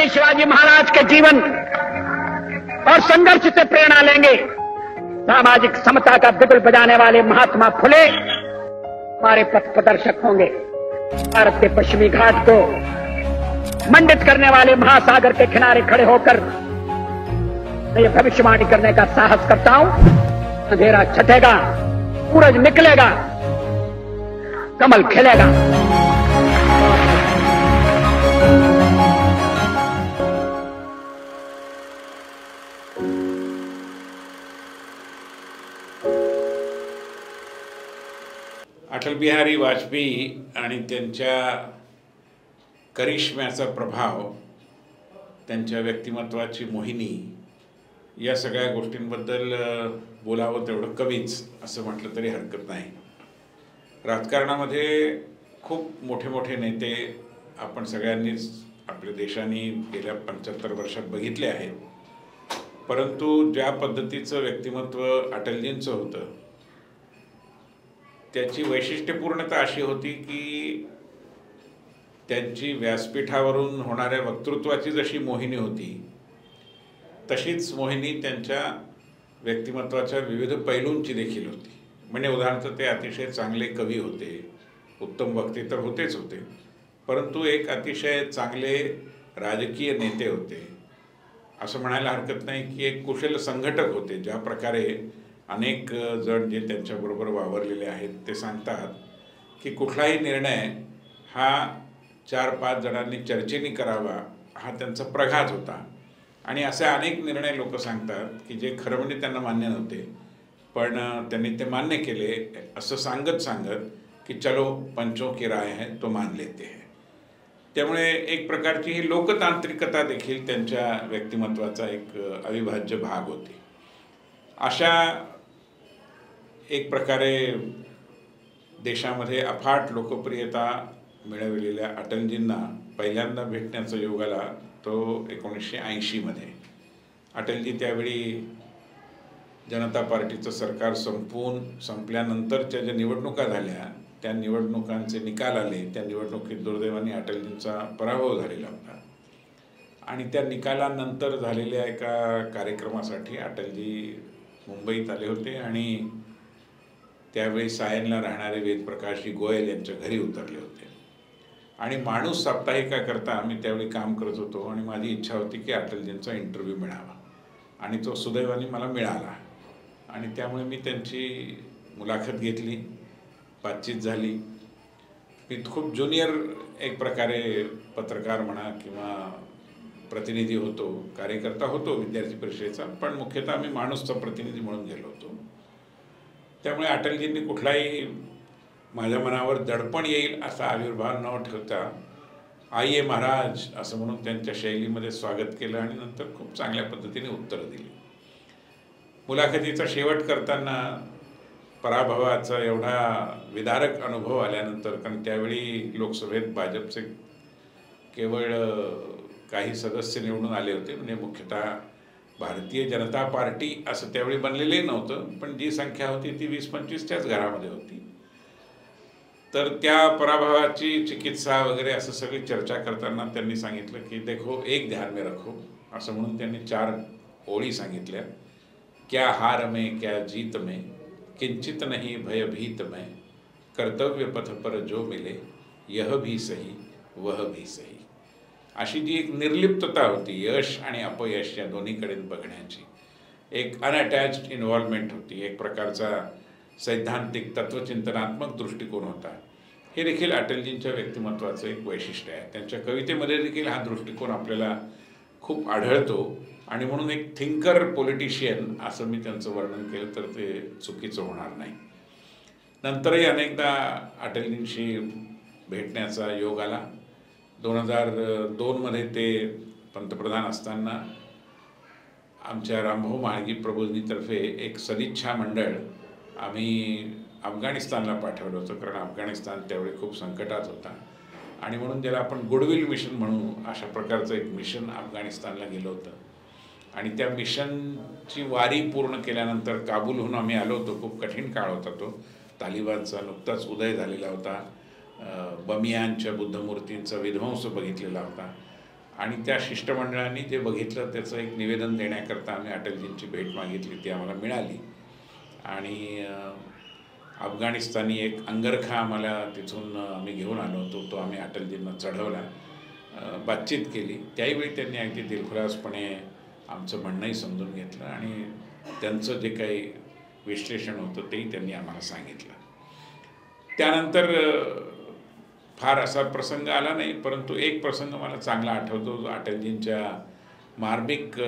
छत्रपति शिवाजी महाराज के जीवन और संघर्ष से प्रेरणा लेंगे। सामाजिक समता का बिगुल बजाने वाले महात्मा फुले हमारे पथ प्रदर्शक होंगे। भारत के पश्चिमी घाट को मंडित करने वाले महासागर के किनारे खड़े होकर मैं ये भविष्यवाणी करने का साहस करता हूं, अंधेरा छटेगा, सूरज निकलेगा, कमल खिलेगा। अटल बिहारी वाजपेयी आणि त्यांच्या करिश्म्याचा प्रभाव, त्यांच्या व्यक्तिमत्वाची मोहिनी, या सगळ्या गोष्टींबद्दल बोलावं तेवढं कमीच असं म्हटलं तरी हरकत नाही। राजकारणामध्ये खूप मोठे मोठे नेते आपण सगळ्यांनीच आपल्या देशाने गेल्या 75 वर्षात बघितले आहेत, परंतु ज्या पद्धतीचं व्यक्तिमत्व अटलजींचं होतं त्याची वैशिष्ट्यपूर्णता अशी होती की त्यांची व्यासपीठावरून होणाऱ्या वक्तृत्वाची जशी मोहिनी होती तशीच मोहिनी त्यांच्या व्यक्तिमत्वाच्या विविध पैलूंची देखील होती। म्हणजे उदाहरणार्थ ते अतिशय चांगले कवी होते, उत्तम वक्ते तर होतेच होते, परंतु एक अतिशय चांगले राजकीय नेते होते। असं म्हणायला हरकत नाही की एक कुशल संघटक होते। ज्या प्रकारे अनेक जण जे त्यांच्याबरोबर वावरलेले आहेत ते सांगतात की कुठलाही निर्णय हा 4-5 जणांनी चर्चेने करावा हा त्यांचा प्रघात होता। आणि असे अनेक निर्णय लोक सांगतात की जे खरं म्हणजे त्यांना मान्य नव्हते, पण त्यांनी ते मान्य केले असं सांगत की चलो पंचों की राय है तो मान लेते हैं। त्यामुळे एक प्रकारची ही लोकतांत्रिकता देखील त्यांच्या व्यक्तिमत्वाचा एक अविभाज्य भाग होती। अशा एक प्रकारे देशामध्ये अफाट लोकप्रियता मिळवलेल्या अटलजींना पहिल्यांदा भेटण्याचा योग आला तो 1980 मध्ये। अटलजी त्यावेळी जनता पार्टीचं सरकार संपल्यानंतरच्या ज्या निवडणुका झाल्या त्या निवडणुकांचे निकाल आले। त्या निवडणुकीत दुर्दैवाने अटलजींचा पराभव झालेला होता आणि त्या निकालानंतर झालेल्या एका कार्यक्रमासाठी अटलजी मुंबईत आले होते आणि त्यावेळी सायनला राहणारे वेदप्रकाशजी गोयल यांच्या घरी उतरले होते। आणि माणूस साप्ताहिकाकरता मी त्यावेळी काम करत होतो आणि माझी इच्छा होती की अटलजींचा इंटरव्ह्यू मिळावा आणि तो सुदैवाने मला मिळाला आणि त्यामुळे मी त्यांची मुलाखत घेतली, बातचीत झाली। मी खूप ज्युनियर एक प्रकारे पत्रकार म्हणा किंवा प्रतिनिधी होतो, कार्यकर्ता होतो विद्यार्थी परिषदेचा, पण मुख्यतः मी माणूसचा प्रतिनिधी म्हणून गेलो होतो। त्यामुळे अटलजींनी कुठलाही माझ्या मनावर दडपण येईल असा आविर्भाव न ठेवता आइये महाराज असं म्हणून त्यांच्या शैलीमध्ये स्वागत केलं आणि नंतर खूप चांगल्या पद्धतीने उत्तरं दिली। मुलाखतीचा शेवट करताना पराभवाचा एवढा विदारक अनुभव आल्यानंतर, कारण त्यावेळी लोकसभेत भाजपचे केवळ काही सदस्य निवडून आले होते, म्हणजे मुख्यतः भारतीय जनता पार्टी असं त्यावेळी बनलेले नव्हतं, पण जी संख्या होती ती 20-25च्याच घरामध्ये होती। तर त्या पराभवाची चिकित्सा वगैरे असं सगळी चर्चा करताना त्यांनी सांगितलं की देखो एक ध्यान में रखो असं म्हणून त्यांनी 4 ओळी सांगितल्या। क्या हार में क्या जीत में किंचित नहीं भयभीत में, कर्तव्य पथ पर जो मिले यह भी सही वह भी सही। अशी जी एक निर्लिप्तता होती, यश आणि अपयश या दोन्हीकडे बघण्याची एक अनअटॅच्ड इन्व्हॉल्वमेंट होती, एक प्रकारचा सैद्धांतिक तत्वचिंतनात्मक दृष्टिकोन होता। हे देखील अटलजींच्या व्यक्तिमत्वाचं एक वैशिष्ट्य आहे। त्यांच्या कवितेमध्ये देखील हा दृष्टिकोन आपल्याला खूप आढळतो आणि म्हणून एक थिंकर पॉलिटिशियन असं मी त्यांचं वर्णन केलं तर ते चुकीचं होणार नाही। नंतरही अनेकदा अटलजींशी भेटण्याचा योग आला। 2002 मध्ये ते पंतप्रधान असताना आमच्या रामभाऊ म्हाळगी प्रबोधिनीतर्फे एक सदिच्छा मंडळ आम्ही अफगाणिस्तानला पाठवलं होतं, कारण अफगाणिस्तान त्यावेळी खूप संकटात होता आणि म्हणून ज्याला आपण गुडविल मिशन म्हणू अशा प्रकारचं एक मिशन अफगाणिस्तानला गेलं होतं। आणि त्या मिशनची वारी पूर्ण केल्यानंतर काबूलहून आम्ही आलो होतो। खूप कठीण काळ होता तो, तालिबानचा नुकताच उदय झालेला होता, बमियांच्या बुद्धमूर्तींचा विध्वंस बघितलेला होता आणि त्या शिष्टमंडळाने जे बघितलं त्याचं एक निवेदन देण्याकरता आम्ही अटलजींची भेट मागितली, ती आम्हाला मिळाली. आणि अफगाणिस्तानी एक अंगरखा आम्हाला तिथून आम्ही घेऊन आलो होतो, तो आम्ही अटलजींना चढवला, बातचीत केली. त्याहीवेळी त्यांनी अगदी दिलखुलासपणे आमचं म्हणणंही समजून घेतलं आणि त्यांचं जे काही विश्लेषण होतं तेही त्यांनी आम्हाला सांगितलं. त्यानंतर फार असा प्रसंग आला नाही, परंतु एक प्रसंग मला चांगला आठवतो, जो अटलजींच्या मार्मिक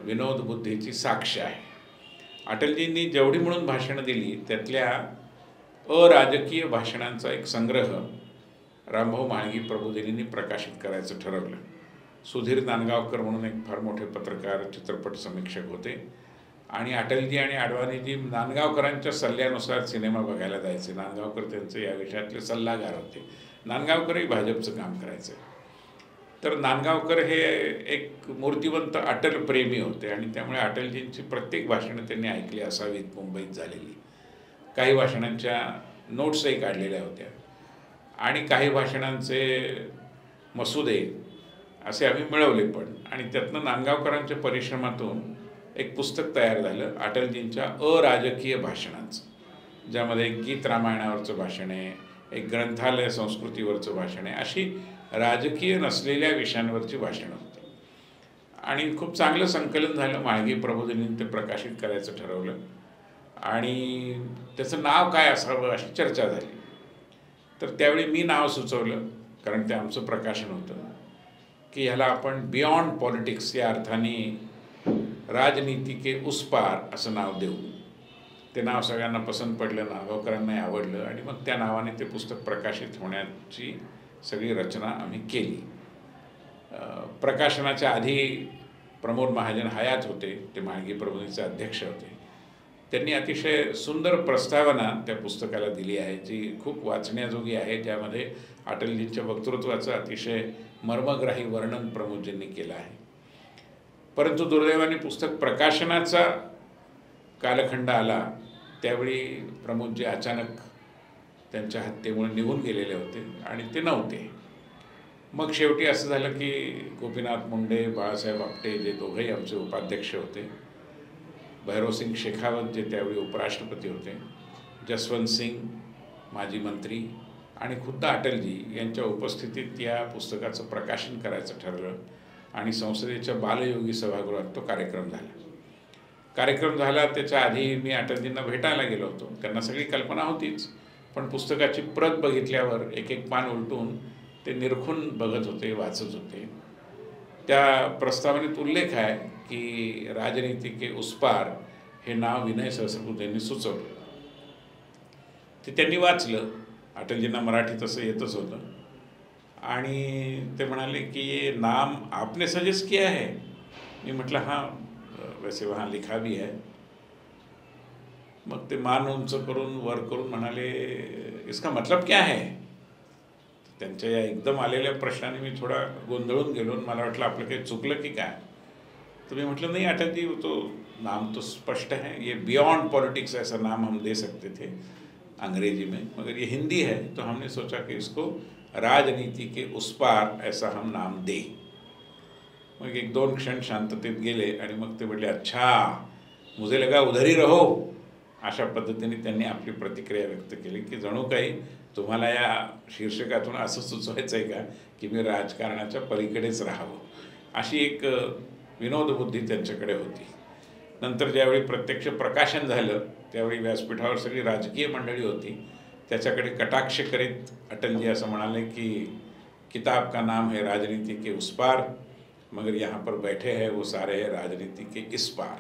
विनोद बुद्धीची साक्ष आहे. अटलजींनी जेवढी म्हणून भाषणं दिली त्यातल्या अराजकीय भाषणांचा एक संग्रह रामभाऊ म्हाळगी प्रबोधिनींनी प्रकाशित करायचं ठरवलं. सुधीर नांदगावकर म्हणून एक फार मोठे पत्रकार, चित्रपट समीक्षक होते आणि अटलजी आणि अडवाणीजी नांदगावकरांच्या सल्ल्यानुसार सिनेमा बघायला जायचे. नांदगावकर त्यांचे या विषयातले सल्लागार होते. नांदगावकरही भाजपचं काम करायचे. तर नांदगावकर हे एक मूर्तिवंत अटल प्रेमी होते आणि त्यामुळे अटलजींची प्रत्येक भाषणं त्यांनी ऐकली असावीत मुंबईत झालेली. काही भाषणांच्या नोट्सही काढलेल्या होत्या आणि काही भाषणांचे मसुदे असे आम्ही मिळवले पण. आणि त्यातनं नांदगावकरांच्या परिश्रमातून एक पुस्तक तयार झालं अटलजींच्या अराजकीय भाषणांचं, ज्यामध्ये एक गीत रामायणावरचं भाषण आहे, एक ग्रंथालय संस्कृतीवरचं भाषण आहे, अशी राजकीय नसलेल्या विषयांवरची भाषणं होती. आणि खूप चांगलं संकलन झालं. म्हाळगी प्रबोधिनींनी ते प्रकाशित करायचं ठरवलं आणि त्याचं नाव काय असावं अशी चर्चा झाली. तर त्यावेळी मी नाव सुचवलं, कारण ते आमचं प्रकाशन होतं, की ह्याला आपण बियॉन्ड पॉलिटिक्स या अर्थाने राजनीती के उस पार असं नाव देऊ. ते नाव सगळ्यांना पसंत पडलं, नागवकरांनाही आवडलं आणि मग त्या नावाने ते पुस्तक प्रकाशित होण्याची सगळी रचना आम्ही केली. प्रकाशनाच्या आधी प्रमोद महाजन हयात होते, ते म्हाळगी प्रबोधिनीचे अध्यक्ष होते. त्यांनी अतिशय सुंदर प्रस्तावना त्या पुस्तकाला दिली आहे, जी खूप वाचण्याजोगी आहे, ज्यामध्ये अटलजींच्या वक्तृत्वाचं अतिशय मर्मग्राही वर्णन प्रमोदजींनी केलं आहे. परंतु दुर्दैवाने पुस्तक प्रकाशनाचा कालखंड आला त्यावेळी प्रमोदजी अचानक त्यांच्या हत्येमुळे निघून गेलेले होते आणि ते नव्हते. मग शेवटी असं झालं की गोपीनाथ मुंडे, बाळासाहेब आपटे जे दोघंही आमचे उपाध्यक्ष होते, भैरवसिंग शेखावत जे त्यावेळी उपराष्ट्रपती होते, जसवंत सिंग माजी मंत्री आणि खुद्द अटलजी यांच्या उपस्थितीत या पुस्तकाचं प्रकाशन करायचं ठरलं आणि संसदेच्या बालयोगी सभागृहात तो कार्यक्रम झाला. त्याच्या आधी मी अटलजींना भेटायला गेलो होतो. त्यांना सगळी कल्पना होतीच, पण पुस्तकाची प्रत बघितल्यावर एक एक पान उलटून ते निरखून बघत होते, वाचत होते. त्या प्रस्तावनेत उल्लेख आहे की राजनीती के उस पार हे नाव विनय सहस्रबुद्धेंनी सुचवलं. ते त्यांनी वाचलं. अटलजींना मराठी तसं येतच होतं आणि ते म्हणाले की ये नाम आपने सजेस्ट किया है. मी म्हटलं हां, वैसे वहाँ लिखा भी है. मग ते मान उंच करून वर करून म्हणाले इसका मतलब क्या है. त्यांच्या या एकदम आलेल्या प्रश्नाने मी थोडा गोंधळून गेलो. मला वाटलं आपलं काही चुकलं की काय. तो मैं मतलब नहीं अटल जी, तो नाम तो स्पष्ट है, ये बियॉन्ड पॉलिटिक्स ऐसा नाम हम दे सकते थे अंग्रेजी में, मगर ये हिंदी है तो हमने सोचा कि इसको राजनीति के उस पार ऐसा हम नाम दें. मग एक दोन क्षण शांततेत गेले आणि मग ते म्हटले अच्छा, मुझे लगा उधर ही रहो. अशा पद्धतीने त्यांनी आपली प्रतिक्रिया व्यक्त केली की जणू काही तुम्हाला या शीर्षकातून असं सुचवायचं आहे का की मी राजकारणाच्या पलीकडेच राहावं. अशी एक विनोदबुद्धी त्यांच्याकडे होती. नंतर ज्यावेळी प्रत्यक्ष प्रकाशन झालं त्यावेळी व्यासपीठावर सगळी राजकीय मंडळी होती. त्याच्याकडे कटाक्ष करीत अटलजी असं म्हणाले की किताब का नाम है राजनीति के उस पार, मगर यहाँ पर बैठे हैं वो सारे हैं राजनीति के इस पार.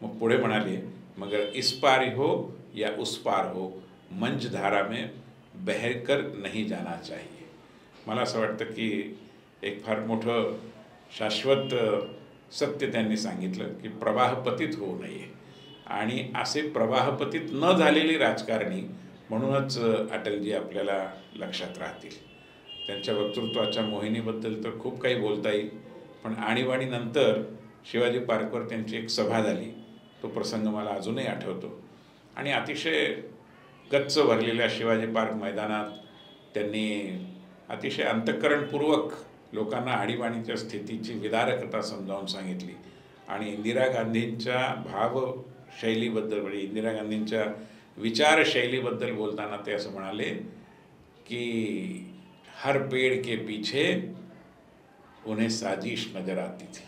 मग पुढे म्हणाले मगर इस पार हो या उस पार हो, मंच धारा में बहकर नहीं जाना चाहिए. मला असं वाटतं की एक फार मोठं शाश्वत सत्य त्यांनी सांगितलं की प्रवाहपतीत होऊ नये. आणि असे प्रवाहपतीत न झालेली राजकारणी म्हणूनच अटलजी आपल्याला लक्षात राहतील. त्यांच्या वक्तृत्वाच्या मोहिनीबद्दल तर खूप काही बोलता येईल, पण आणीबाणीनंतर शिवाजी पार्कवर त्यांची एक सभा झाली. तो प्रसंग मला अजूनही आठवतो. आणि अतिशय गच्च भरलेल्या शिवाजी पार्क मैदानात त्यांनी अतिशय अंतःकरणपूर्वक लोकांना आणीबाणीच्या स्थितीची विदारकता समजावून सांगितली आणि इंदिरा गांधींच्या भावशैलीबद्दल म्हणजे इंदिरा गांधींच्या विचारशैलीबद्दल बोलताना ते असं म्हणाले की हर पेड़ के पीछे उन्हें साजिश नजर आती थी।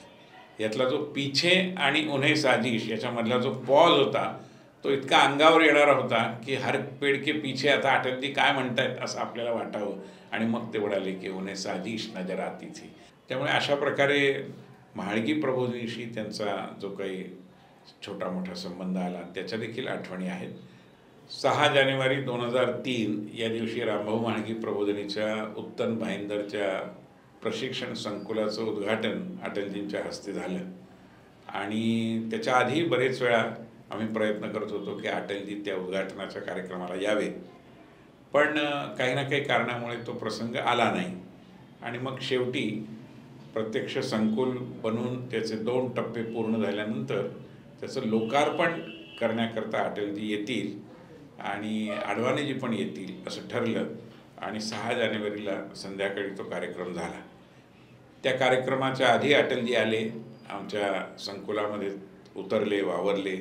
यातला जो पीछे आणि उन्हें साजिश याच्यामधला जो पॉज होता तो इतका अंगावर येणारा होता की हर पेड़ के पीछे आता अटलजी काय म्हणतायत असं आपल्याला वाटावं आणि मग ते म्हणाले की उन्हें साजिश नजर आती थी। त्यामुळे अशा प्रकारे म्हाळगी प्रबोधिनीशी त्यांचा जो काही छोटा मोठा संबंध आला त्याच्या देखील आठवणी आहेत। 6 जानेवारी 2003 या दिवशी रामभाऊ म्हाळगी प्रबोधिनीच्या उत्तन भाईंदरच्या प्रशिक्षण संकुलाचं उद्घाटन अटलजींच्या हस्ते झालं आणि त्याच्या आधी बरेच वेळा आम्ही प्रयत्न करत होतो की अटलजी त्या उद्घाटनाच्या कार्यक्रमाला यावे, पण काही ना काही कारणामुळे तो प्रसंग आला नाही आणि मग शेवटी प्रत्यक्ष संकुल बनवून त्याचे 2 टप्पे पूर्ण झाल्यानंतर त्याचं लोकार्पण करण्याकरता अटलजी येतील आणि अडवाणीजी पण येतील असं ठरलं आणि 6 जानेवारीला संध्याकाळी तो कार्यक्रम झाला। त्या कार्यक्रमाच्या आधी अटलजी आले, आमच्या संकुलामध्ये उतरले, वावरले,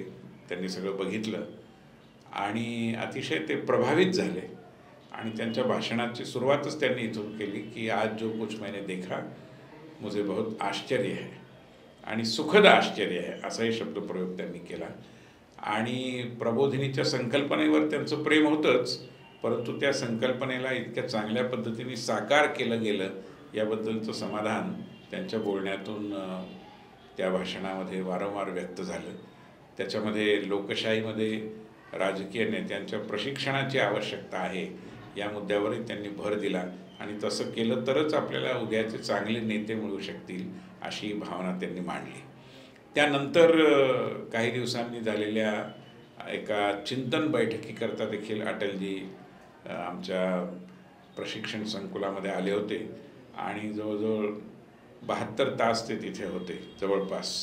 त्यांनी सगळं बघितलं आणि अतिशय ते प्रभावित झाले आणि त्यांच्या भाषणाची सुरुवातच त्यांनी इथून केली की आज जो कुछ मैंने देखा मुझे बहुत आश्चर्य है आणि सुखद आश्चर्य है असाही शब्दप्रयोग त्यांनी केला आणि प्रबोधिनीच्या संकल्पनेवर त्यांचं प्रेम होतंच, परंतु त्या संकल्पनेला इतक्या चांगल्या पद्धतीने साकार केलं गेलं याबद्दलचं समाधान त्यांच्या बोलण्यातून त्या भाषणामध्ये वारंवार व्यक्त झालं। त्याच्यामध्ये लोकशाहीमध्ये राजकीय नेत्यांच्या प्रशिक्षणाची आवश्यकता आहे या मुद्द्यावरही त्यांनी भर दिला आणि तसं केलं तरच आपल्याला उद्याचे चांगले नेते मिळू शकतील अशी भावना त्यांनी मांडली। त्यानंतर काही दिवसांनी झालेल्या एका चिंतन बैठकीकरता देखील अटलजी आमच्या प्रशिक्षण संकुलामध्ये आले होते आणि जवळजवळ 72 तास ते तिथे होते जवळपास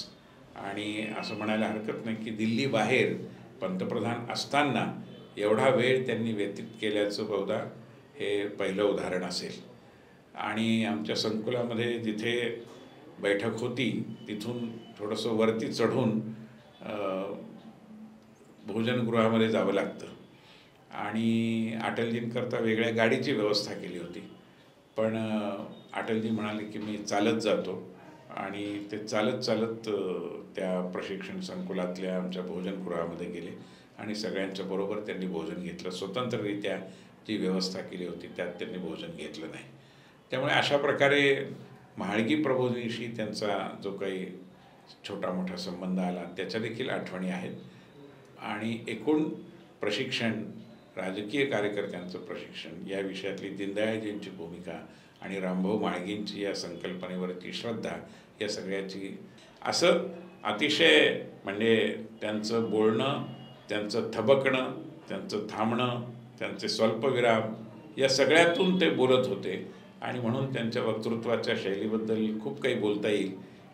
आणि असं म्हणायला हरकत नाही की दिल्ली बाहेर पंतप्रधान असताना एवढा वेळ त्यांनी व्यतीत केल्याचं बहुधा हे पहिलं उदाहरण असेल आणि आमच्या संकुलामध्ये जिथे बैठक होती तिथून थोडंसं वरती चढून भोजनगृहामध्ये जावं लागतं आणि अटलजींकरता वेगळ्या गाडीची व्यवस्था केली होती, पण अटलजी म्हणाले की मी चालत जातो आणि ते चालत चालत त्या प्रशिक्षण संकुलातल्या आमच्या भोजनगृहामध्ये गेले आणि सगळ्यांच्या बरोबर त्यांनी भोजन घेतलं। स्वतंत्ररित्या जी व्यवस्था केली होती त्यात त्यांनी भोजन घेतलं नाही। त्यामुळे अशा प्रकारे म्हाळगी प्रबोधिनीशी त्यांचा जो काही छोटा मोठा संबंध आला त्याच्या देखील आठवणी आहेत आणि एकूण प्रशिक्षण, राजकीय कार्यकर्त्यांचं प्रशिक्षण या विषयातली दीनदयाळजींची भूमिका आणि रामभाऊ म्हाळगींची या संकल्पनेवरची श्रद्धा या सगळ्याची असं अतिशय म्हणजे त्यांचं बोलणं, त्यांचं थबकणं, त्यांचं थांबणं, त्यांचे स्वल्पविराम या सगळ्यातून ते बोलत होते आणि म्हणून त्यांच्या वक्तृत्वाच्या शैलीबद्दल खूप काही बोलता येईल,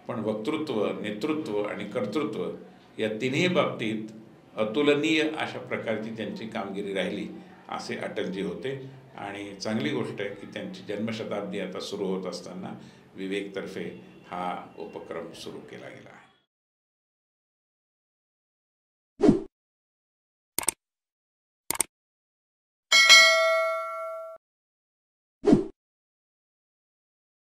पण वक्तृत्व, नेतृत्व आणि कर्तृत्व या तिन्ही बाबतीत अतुलनीय अशा प्रकारची त्यांची कामगिरी राहिली असे अटलजी होते आणि चांगली गोष्ट आहे की त्यांची जन्मशताब्दी आता सुरू होत असताना विवेकतर्फे हा उपक्रम सुरू केला गेला।